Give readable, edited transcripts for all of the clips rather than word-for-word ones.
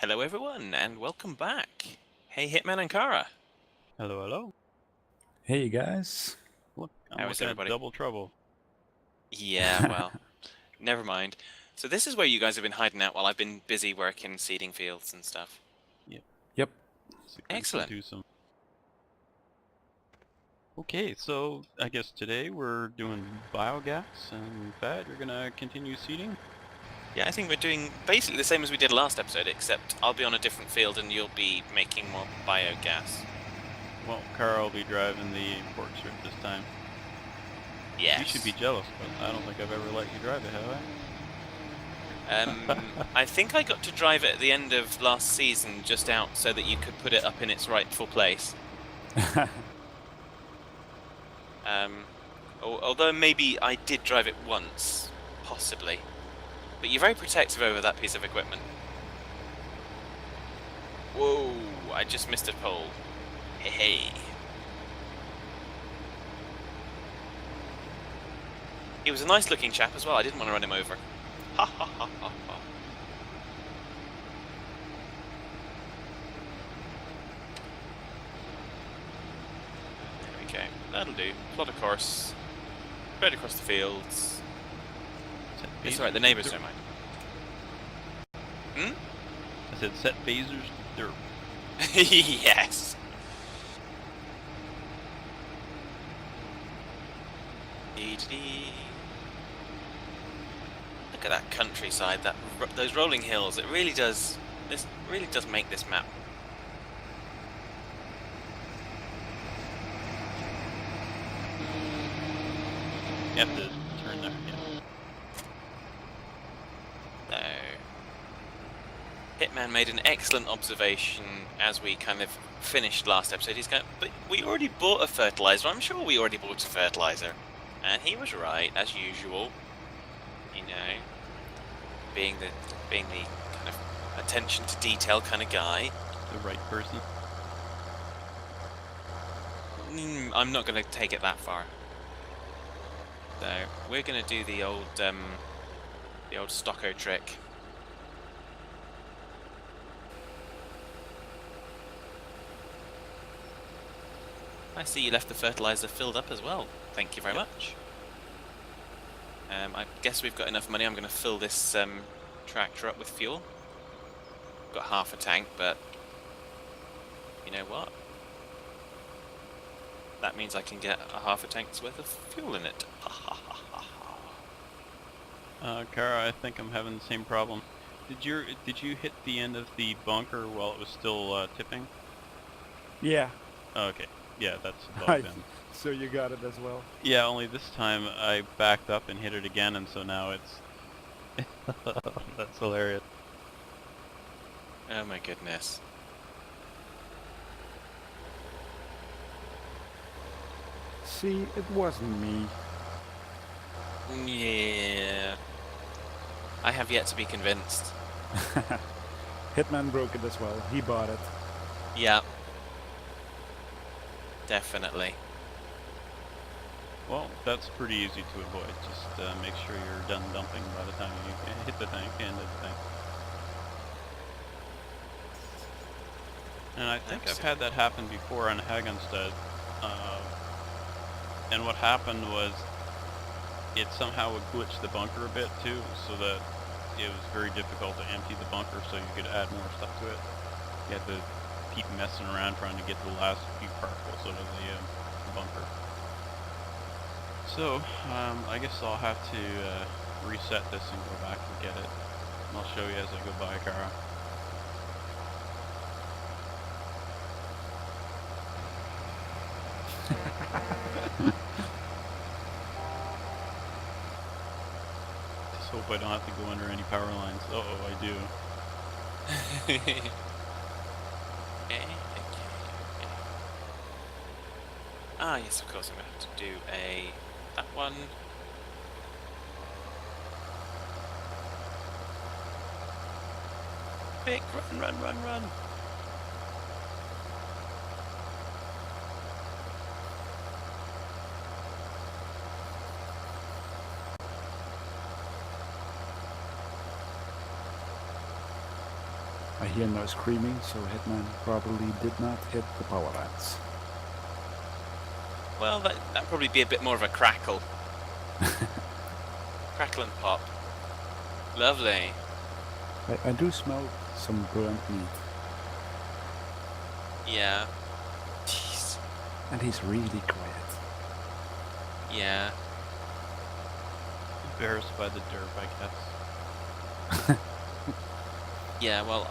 Hello everyone, and welcome back. Hey Hitman and Kara. Hello, hello. Hey guys. Look, I'm How is looking at everybody? double trouble. Yeah, well, never mind. So this is where you guys have been hiding out while I've been busy working seeding fields and stuff. Yep. Excellent. Do some. Okay, so I guess today we're doing biogas, and Fad, you're gonna continue seeding? Yeah, I think we're doing basically the same as we did last episode, except I'll be on a different field and you'll be making more biogas. Well, Carl will be driving the pork strip this time. Yes. You should be jealous, but I don't think I've ever let you drive it, have I? I think I got to drive it at the end of last season just out so that you could put it up in its rightful place. Although maybe I did drive it once, possibly. But you're very protective over that piece of equipment. Whoa, I just missed a pole. Hey, hey. He was a nice looking chap as well, I didn't want to run him over. Ha ha ha ha ha. There we go, that'll do. Plot a course. Spread across the fields. It's alright, the neighbours don't mind. I said set phasers to dirt. Yes. Look at that countryside, those rolling hills. It really does. This really does make this map. You have to turn there, yeah. So, Hitman made an excellent observation as we kind of finished last episode. He's going, but we already bought a fertilizer. I'm sure we already bought a fertilizer. And he was right, as usual. You know, being the kind of attention to detail kind of guy. The right person. I'm not going to take it that far. So we're going to do the old Stocko trick. I see you left the fertilizer filled up as well. Thank you very much. I guess we've got enough money. I'm going to fill this tractor up with fuel. Got half a tank, but you know what? That means I can get a half a tank's worth of fuel in it. Kara, I think I'm having the same problem. Did you hit the end of the bunker while it was still tipping? Yeah. Okay. Yeah, that's above then. So you got it as well. Yeah, only this time I backed up and hit it again, and so now it's... That's hilarious. Oh my goodness. See, it wasn't me. Yeah. I have yet to be convinced. Hitman broke it as well. He bought it. Yeah. Definitely. Well, that's pretty easy to avoid. Just make sure you're done dumping by the time you hit the tank, end of the tank. And I think I've had that happen before on Hagenstead. And what happened was it somehow would glitch the bunker a bit too, so that it was very difficult to empty the bunker so you could add more stuff to it. You had to keep messing around trying to get the last few particles out of the bunker. So, I guess I'll have to reset this and go back and get it. And I'll show you as I go by, Kara. Just hope I don't have to go under any power lines. Uh-oh, I do. Ah, yes, of course, I'm going to have to do that one. Quick, run. I I hear no screaming, so Hitman probably did not hit the power lines. Well, that'd probably be a bit more of a crackle. Crackle and pop. Lovely. I do smell some burnt meat. Yeah. Jeez. And he's really quiet. Yeah. Embarrassed by the derp, I guess. Yeah, well,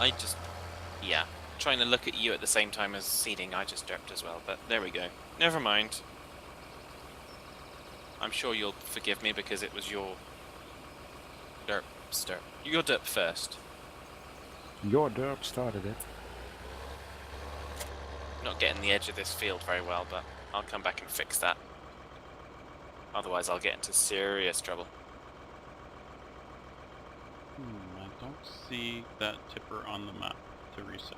yeah. Trying to look at you at the same time as seeding, I just derped as well, but there we go. Never mind. I'm sure you'll forgive me because it was your derp. Your derp first. Your derp started it. Not getting the edge of this field very well, but I'll come back and fix that. Otherwise, I'll get into serious trouble. I don't see that tipper on the map to reset.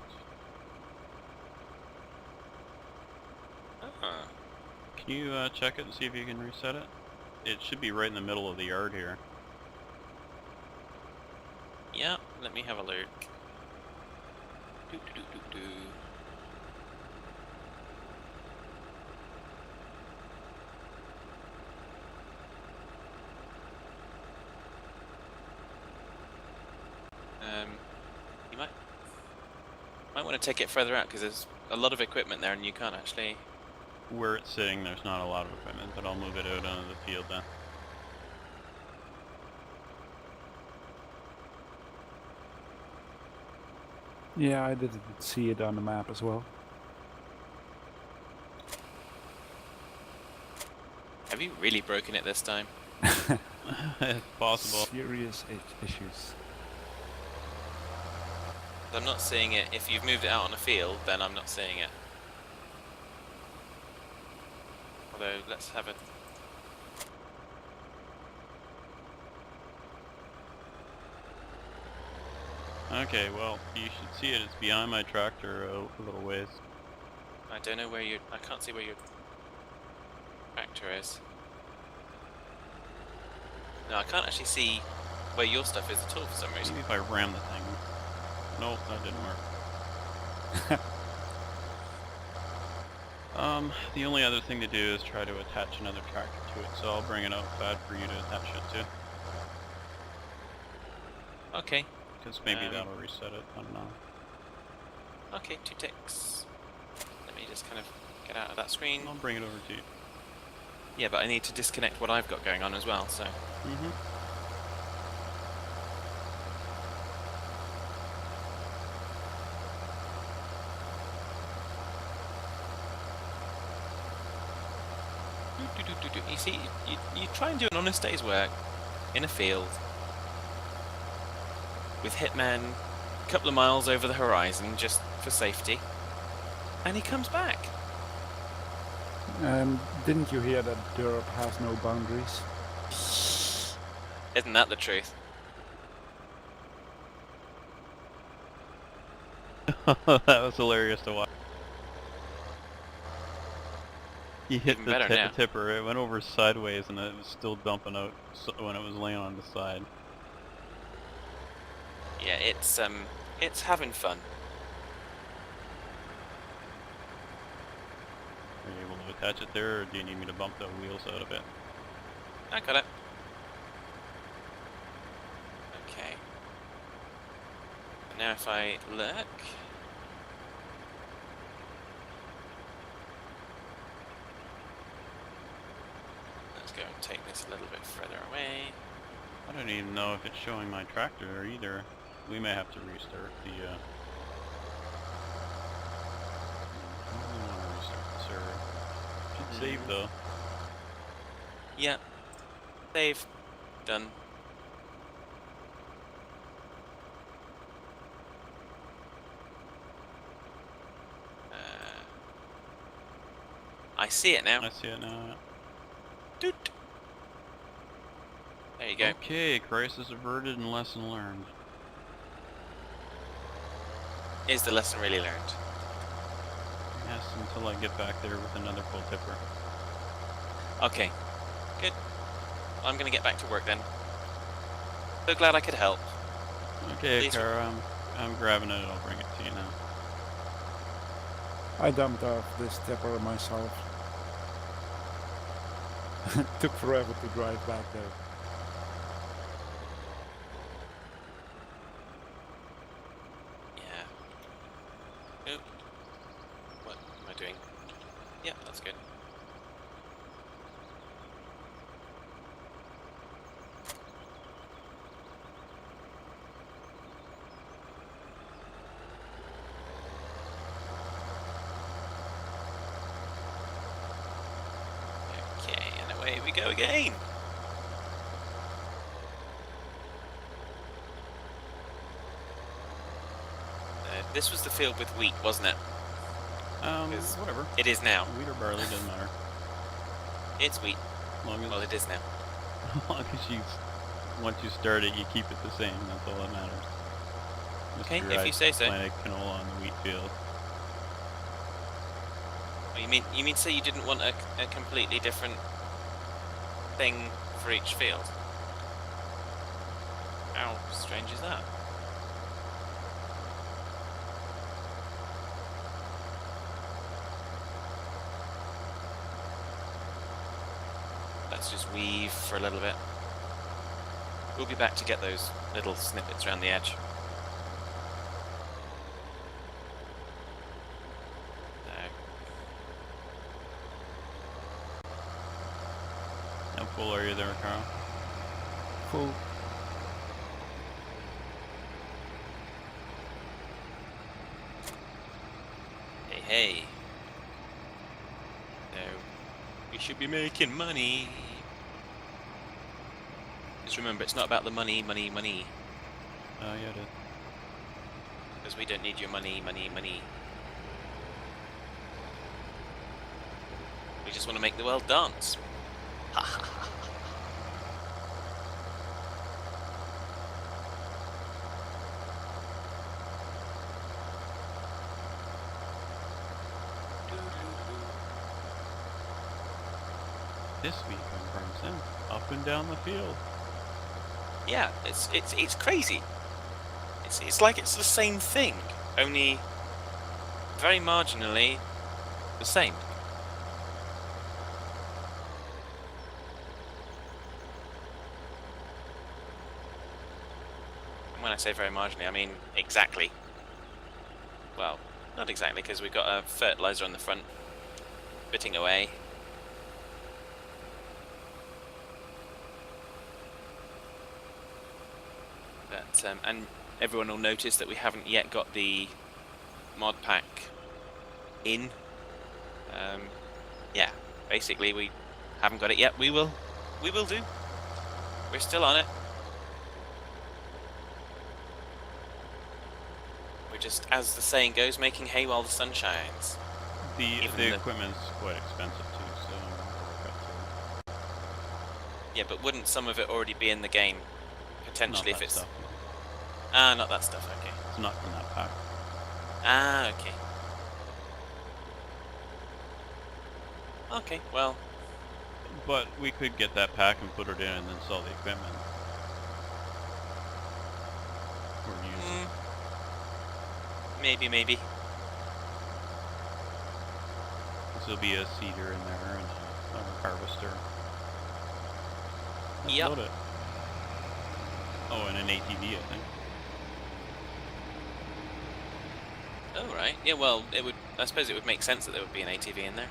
Can you check it and see if you can reset it? It should be right in the middle of the yard here. Yeah, let me have a look. Do. You might want to take it further out because there's a lot of equipment there and you can't actually... Where it's sitting, there's not a lot of equipment, but I'll move it out onto the field then. Yeah, I didn't see it on the map as well. Have you really broken it this time? It's possible. Serious issues. I'm not seeing it. If you've moved it out on a field, then I'm not seeing it. Although, let's have a... Okay, well, you should see it. It's behind my tractor a little ways. I don't know where I can't see where your tractor is. No, I can't actually see where your stuff is at all for some reason. Maybe if I ram the thing. Nope, that didn't work. The only other thing to do is try to attach another tractor to it, so I'll bring it out bad for you to attach it to. Okay. Because maybe that'll reset it, I don't know. Okay, 2 ticks. Let me just kind of get out of that screen. I'll bring it over to you. Yeah, but I need to disconnect what I've got going on as well, so... You see, you try and do an honest day's work in a field with Hitman a couple of miles over the horizon just for safety, and he comes back. Didn't you hear that derp has no boundaries? Isn't that the truth? That was hilarious to watch. He hit Even the better now. tipper, it went over sideways and it was still dumping out when it was laying on the side. Yeah, it's having fun. Are you able to attach it there, or do you need me to bump the wheels out of it? I got it. Okay. Now if I look... Let's go and take this a little bit further away. I don't even know if it's showing my tractor either. We may have to restart the, I don't want to restart the server. Should save though. Yeah. Save. Done. I see it now. I see it now. Doot. There you go. Okay, crisis averted and lesson learned. Is the lesson really learned? Yes, until I get back there with another full tipper. Okay. Good. I'm gonna get back to work then. So glad I could help. Okay, Please. Cara, I'm grabbing it. I'll bring it to you now. I dumped off this tipper myself. Took forever to drive back there. Yeah. Oh. What am I doing? Yeah, that's good. Okay, and away we go again. This was the field with wheat, wasn't it? Whatever. It is now. Wheat or barley, doesn't matter. It's wheat. Long as, Well, it is now. as long as you, once you start it, you keep it the same. That's all that matters. Okay, Mr. if I you say so. planted canola on the wheat field. Oh, you mean say you didn't want a completely different thing for each field? How strange is that? Let's just weave for a little bit. We'll be back to get those little snippets around the edge. How full are you there, Carl? Full. Hey, hey. So, we should be making money. Just remember, it's not about the money. Oh, yeah, it is. Because we don't need your money. We just want to make the world dance. Ha ha ha. This week on Brimson, up and down the field. Yeah, it's crazy. It's like it's the same thing, only very marginally the same. And when I say very marginally, I mean exactly. Well, not exactly, because we've got a fertilizer on the front, bitting away. But and everyone will notice that we haven't yet got the mod pack in. Yeah, basically we haven't got it yet. We will do. We're still on it. We're just, as the saying goes, making hay while the sun shines. The equipment's quite expensive too, so we'll work out Yeah, but wouldn't some of it already be in the game potentially Not if that it's stuff. not that stuff. Okay. It's not from that pack. Okay. Okay. Well. But we could get that pack and put it in and then sell the equipment. Or use it. Maybe. There'll be a seeder in there and a harvester. That's Yep. about it. Oh, and an ATV, I think. Oh right. Yeah. Well, it would. I suppose it would make sense that there would be an ATV in there.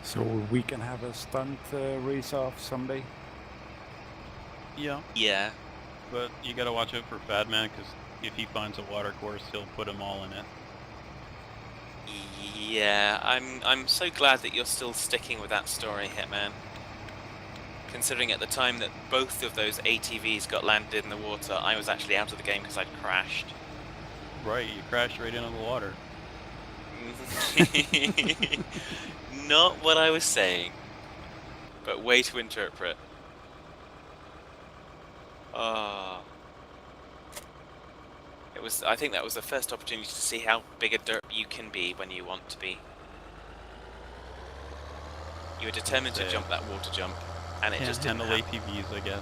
So we can have a stunt race off someday. Yeah, Yeah. but you gotta watch out for Phaddman, because if he finds a water course, he'll put them all in it. Yeah. I'm so glad that you're still sticking with that story, Hitman. Considering at the time that both of those ATVs got landed in the water, I was actually out of the game because I'd crashed. Right, you crashed right into the water. Not what I was saying, but way to interpret. Oh. I think that was the first opportunity to see how big a derp you can be when you want to be. You were determined to Say, jump that water jump, and it Can't just didn't handle happen. ATVs, I guess.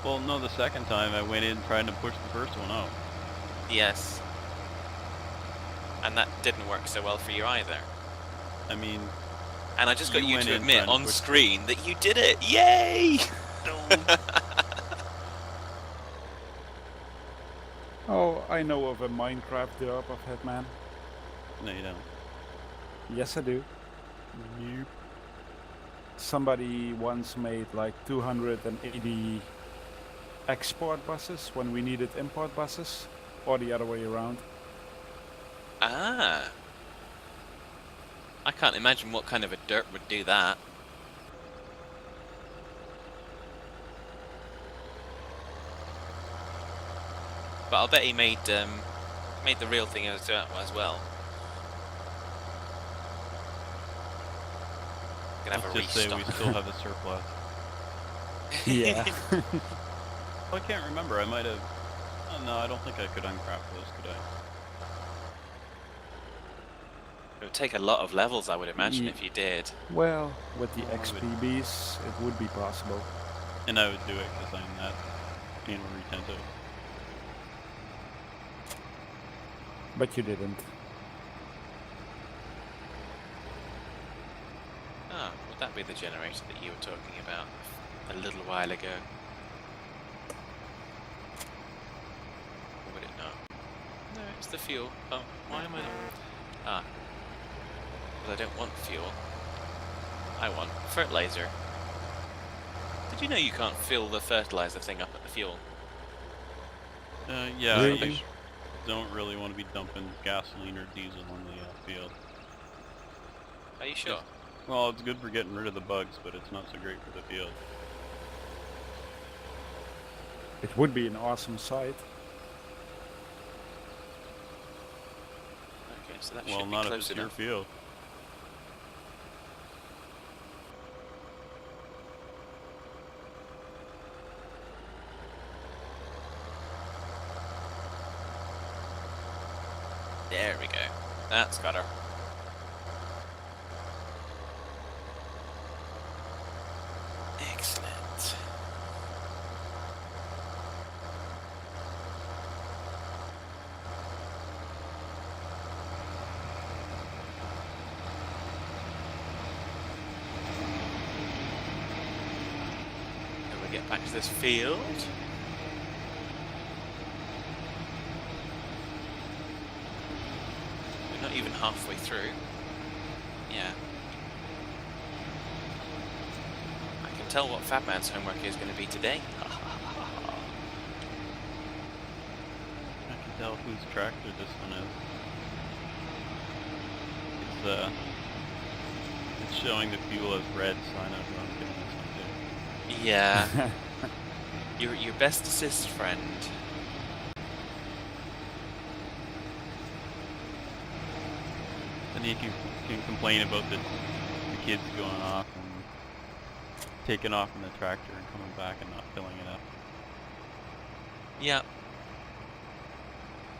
Well, no, the second time I went in trying to push the first one out. Yes. And that didn't work so well for you either. I mean, And I just got You you went to in admit trying to on push- screen that you did it. Yay! Oh, I know of a Minecraft derp of Hitman. no, you don't. Yes, I do. Nope. Somebody once made like 280 export buses when we needed import buses, or the other way around. Ah. I can't imagine what kind of a dirt would do that. But I'll bet he made the real thing as well. Gonna have Let's a just say we restock. still have a surplus. Yeah. Well, I can't remember. I might have. Oh, no, I don't think I could uncraft those, could I? It would take a lot of levels, I would imagine, Ye- if you did. Well, with the Oh, I would- XPBs, it would be possible. And I would do it because I'm that anal retentive. But you didn't. Ah, would that be the generator that you were talking about a little while ago? Or would it not? No, it's the fuel. Oh, why am I not? Ah. Well, I don't want fuel. I want fertilizer. Did you know you can't fill the fertilizer thing up at the fuel? Yeah, Really? I don't really want to be dumping gasoline or diesel on the field. Are you sure? Well, it's good for getting rid of the bugs, but it's not so great for the field. It would be an awesome site. Okay, so that Well, should be not if close it's your enough. field. There we go. That's got her. Excellent. Then we get back to this field. We're not even halfway through. Yeah. I can tell what Phaddman's homework is going to be today. I can tell whose tractor this one is. It's showing the fuel as red, so I know who I'm getting this one to. Yeah. Your best assist friend. Then you can complain about the kids going off and taking off in the tractor and coming back and not filling it up. Yeah.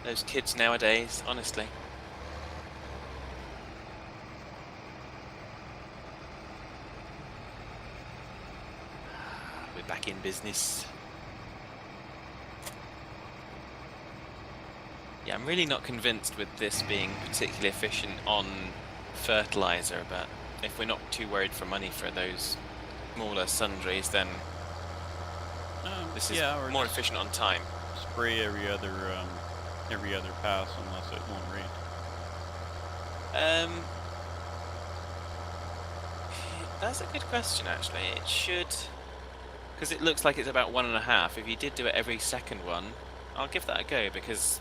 Those kids nowadays, honestly. We're back in business. Yeah, I'm really not convinced with this being particularly efficient on fertilizer, but if we're not too worried for money for those smaller sundries, then this is yeah, or more just efficient on time. spray every other pass unless it won't rain. That's a good question, actually. It should, because it looks like it's about 1.5. If you did do it every second one, I'll give that a go, because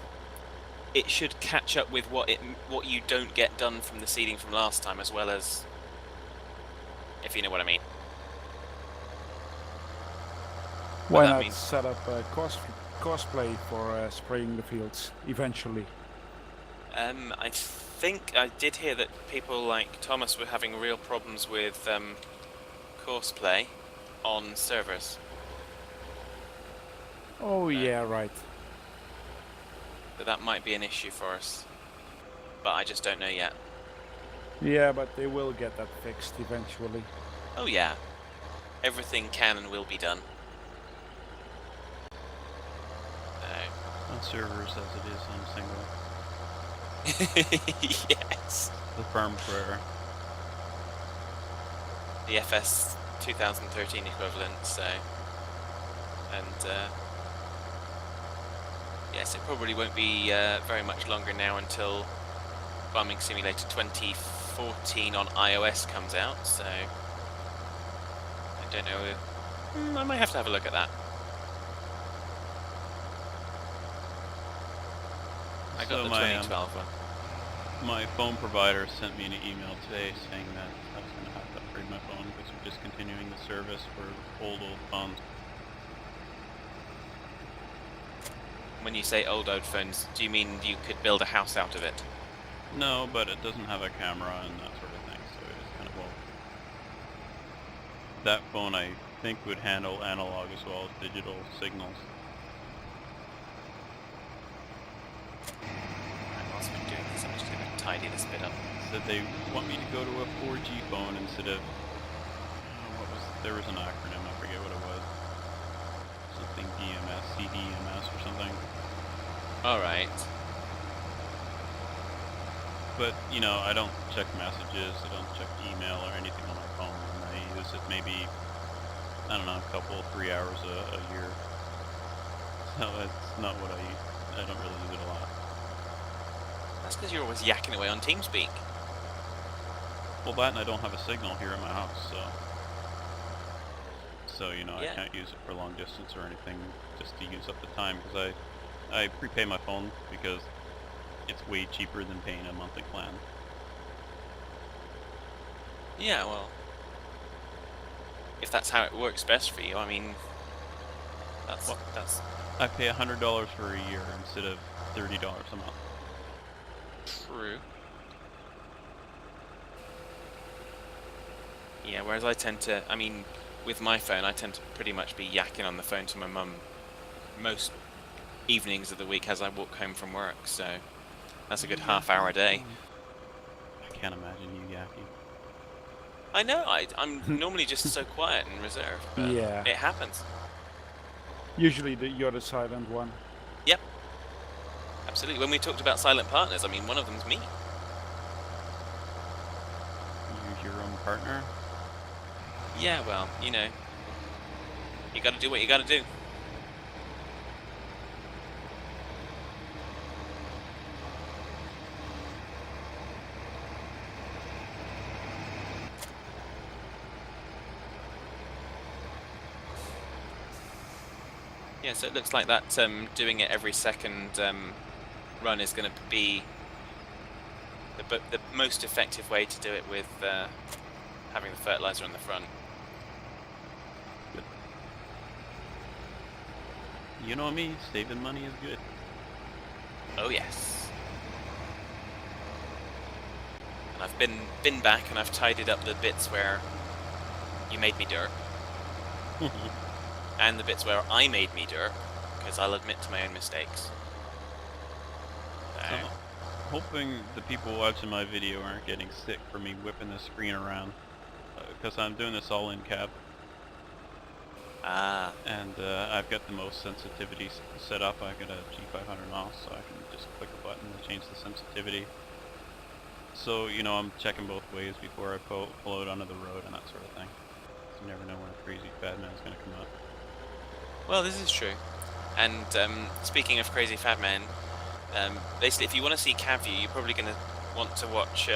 it should catch up with what you don't get done from the seeding from last time, as well as, if you know what I mean. Why that not means- set up a cosplay for spraying the fields eventually? I think I did hear that people like Thomas were having real problems with courseplay on servers. Oh yeah, right. So that might be an issue for us. But I just don't know yet. Yeah, but they will get that fixed eventually. Oh yeah, everything can and will be done. On servers as it is on single. Yes. The firm prayer. The FS 2013 equivalent, so... And, yes, it probably won't be very much longer now until Farming Simulator 2014 on iOS comes out, so... I don't know... I might have to have a look at that. I got So the my 2012 one. my phone provider sent me an email today saying that I was going to have to upgrade my phone because we're discontinuing the service for old phones. When you say old phones, do you mean you could build a house out of it? No, but it doesn't have a camera and that sort of thing, so it's kind of old. That phone I think would handle analog as well as digital signals. I've also been doing this, I'm just going to tidy this bit up. Said they want me to go to a 4G phone instead of there was an acronym, I forget what it was. Something DMS, CDMS or something. Alright. But, you know, I don't check messages, I don't check email or anything on my phone, and I use it maybe, I don't know, a couple, 3 hours a year. So it's not what I use. I don't really use it a lot. That's because you're always yakking away on TeamSpeak. Well, that and I don't have a signal here in my house, so you know, Yeah. I can't use it for long distance or anything just to use up the time, because I prepay my phone because it's way cheaper than paying a monthly plan. Yeah, well... If that's how it works best for you, I mean... That's... I pay $100 for a year instead of $30 a month. True. Yeah, whereas I tend to... I mean, with my phone, I tend to pretty much be yakking on the phone to my mum most evenings of the week as I walk home from work, so... That's a good half-hour a day. I can't imagine you yakking. I know, I'm normally just so quiet and reserved, but Yeah. it happens. Usually you're the silent one. Yep. Absolutely. When we talked about silent partners, I mean, one of them's me. Use your own partner? Yeah, well, you know. You gotta do what you gotta do. Yeah, so it looks like that doing it every second run is going to be the most effective way to do it with having the fertilizer on the front. Good. You know me, saving money is good. Oh yes. And I've been back and I've tidied up the bits where you made me dirt. And the bits where I made me dirt, because I'll admit to my own mistakes. So, hoping the people watching my video aren't getting sick for me whipping the screen around, because I'm doing this all in cab. Ah. And I've got the most sensitivity set up. I got a G500 mouse, so I can just click a button and change the sensitivity. So, you know, I'm checking both ways before I pull out onto the road and that sort of thing. You never know when a crazy Phaddman is going to come up. Well, this is true. And speaking of crazy Phaddman, basically, if you want to see cab view, you're probably going to want to watch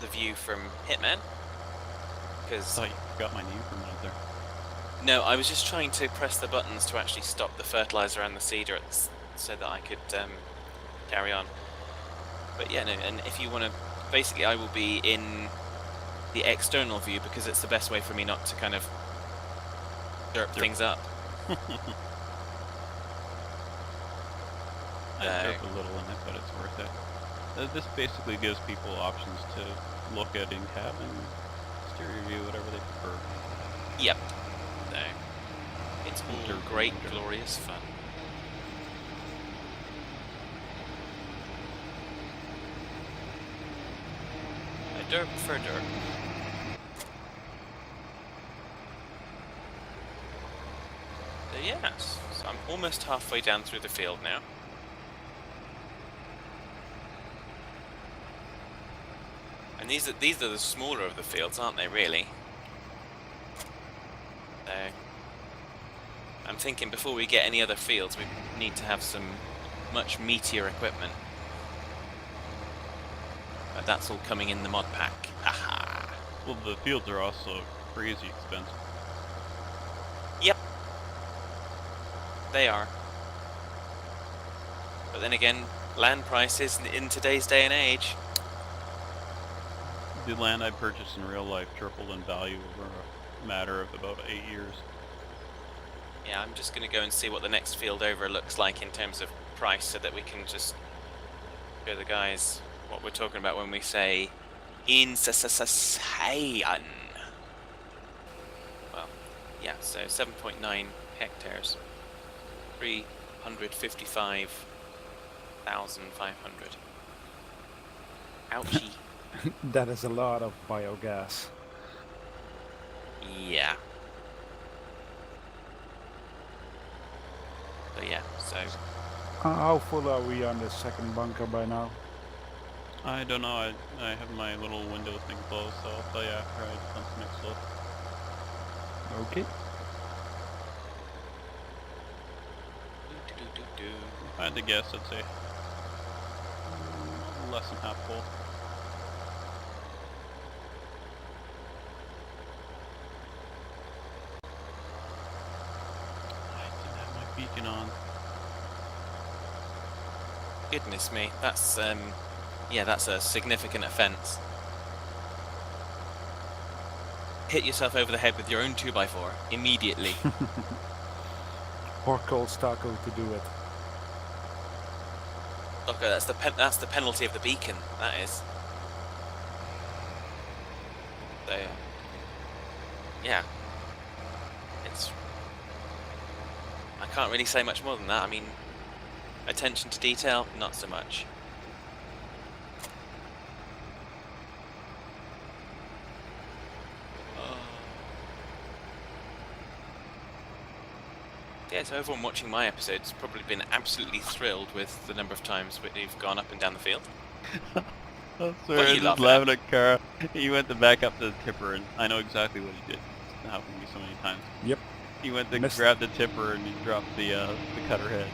the view from Hitman. I thought you got my name from right there. No, I was just trying to press the buttons to actually stop the fertilizer and the seeder so that I could carry on. But yeah, no, and if you want to, basically I will be in the external view because it's the best way for me not to kind of derp things up. I derp a little in it, but it's worth it. This basically gives people options to look at in-cab and exterior view, whatever they prefer. Yep. So, it's all great, glorious fun. Derp for derp. So yes, so I'm almost halfway down through the field now. And these are the smaller of the fields, aren't they, really? So I'm thinking before we get any other fields, we need to have some much meatier equipment. But that's all coming in the mod pack. Aha! Well, the fields are also crazy expensive. Yep. They are. But then again, land prices in today's day and age. The land I purchased in real life tripled in value over a matter of about 8 years. Yeah, I'm just going to go and see what the next field over looks like in terms of price so that we can just show the guys what we're talking about when we say in Sasasayan. Well, yeah, so 7.9 hectares, 355,500. Ouchie. That is a lot of biogas. Yeah. So yeah, so How full are we on the second bunker by now? I don't know, I have my little window thing closed, so I'll tell you after I dump the next load. Okay. If I had to guess, I'd say less than half full. I didn't have my beacon on. Goodness me, that's yeah, that's a significant offence. Hit yourself over the head with your own 2x4 immediately. Or call Starco to do it. Okay, that's the penalty of the beacon. That is. So yeah, it's. I can't really say much more than that. I mean, attention to detail, not so much. Yeah, so everyone watching my episode's probably been absolutely thrilled with the number of times we've gone up and down the field. Oh, What sorry, are I you was just laughing laughing at Cara. He went to back up the tipper, and I know exactly what he did. It's happened to me so many times. Yep. He went to Missed grab the tipper, and he dropped the cutter head.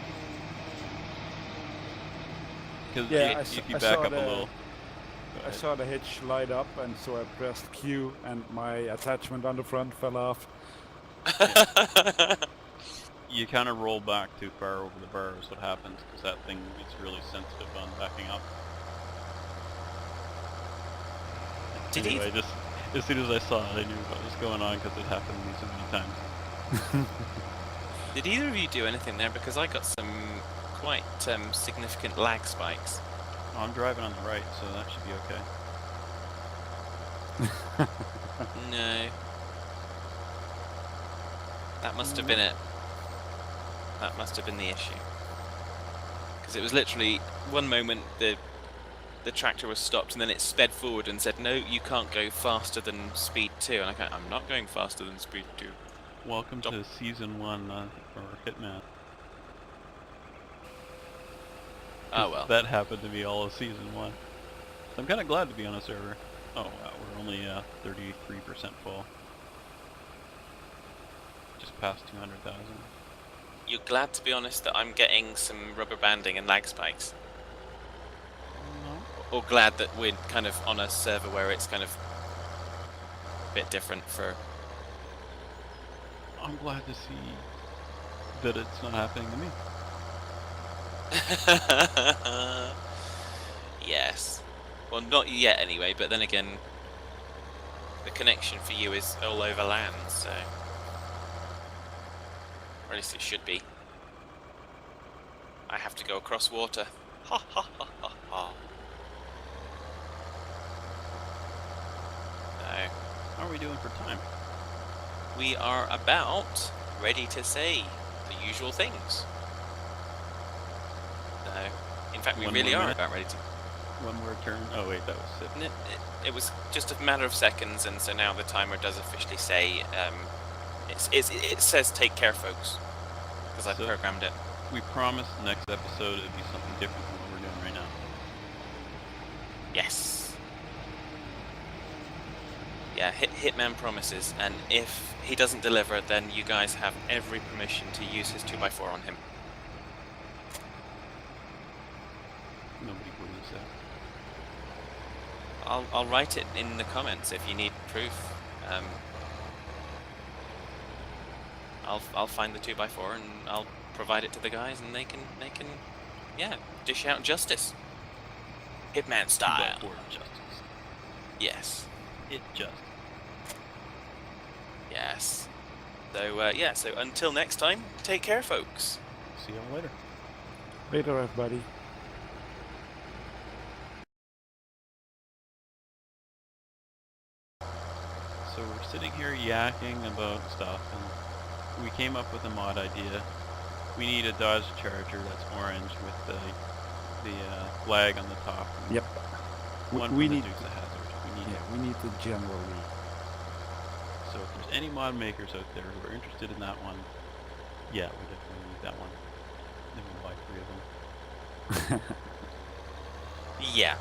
Because Yeah, if you I back saw up a the- little... I saw the hitch light up, and so I pressed Q, and my attachment on the front fell off. You kind of roll back too far over the bar is what happens, because that thing is really sensitive on backing up. Did he? Anyway, just as soon as I saw it, I knew what was going on, because it happened to me so many times. Did either of you do anything there? Because I got some quite significant lag spikes. Oh, I'm driving on the right, so that should be okay. No. That must have been it. That must have been the issue. Because it was literally one moment the tractor was stopped and then it sped forward and said, no, you can't go faster than speed 2. And I'm not going faster than speed 2. Welcome Stop. to Season 1 for Hitman. Oh well. That happened to be all of Season 1. So I'm kind of glad to be on a server. Oh wow, we're only 33% full. Just past 200,000. You're glad, to be honest, that I'm getting some rubber banding and lag spikes? No. Or glad that we're kind of on a server where it's kind of a bit different for... I'm glad to see that it's not happening to me. Yes. Well, not yet anyway, but then again, the connection for you is all over land, so... Or at least it should be. I have to go across water. Ha ha ha ha ha. So, How are we doing for time? we are about ready to say the usual things. So, in fact, we One really more are minute. about ready to... One more turn. Oh wait, that was it. It was just a matter of seconds, and so now the timer does officially say, it says take care, folks, because I've So- programmed it. We promised next episode it'd be something different from what we're doing right now. Yes. Yeah, Hitman promises, and if he doesn't deliver, then you guys have every permission to use his 2x4 on him. Nobody believes that. I'll write it in the comments if you need proof. I'll find the 2x4 and I'll provide it to the guys, and they can yeah, dish out justice. Hitman style. For justice. Yes. It just. Yes. So yeah, so until next time, take care, folks. See y'all later. Later, everybody. So we're sitting here yakking about stuff, and we came up with a mod idea. We need a Dodge Charger that's orange with the flag on the top. and Yep. One We for the need. Dukes of Hazzard. We need Yeah, we need the general lead. So if there's any mod makers out there who are interested in that one, yeah, we definitely need that one. Then we'll buy 3 of them. Yeah.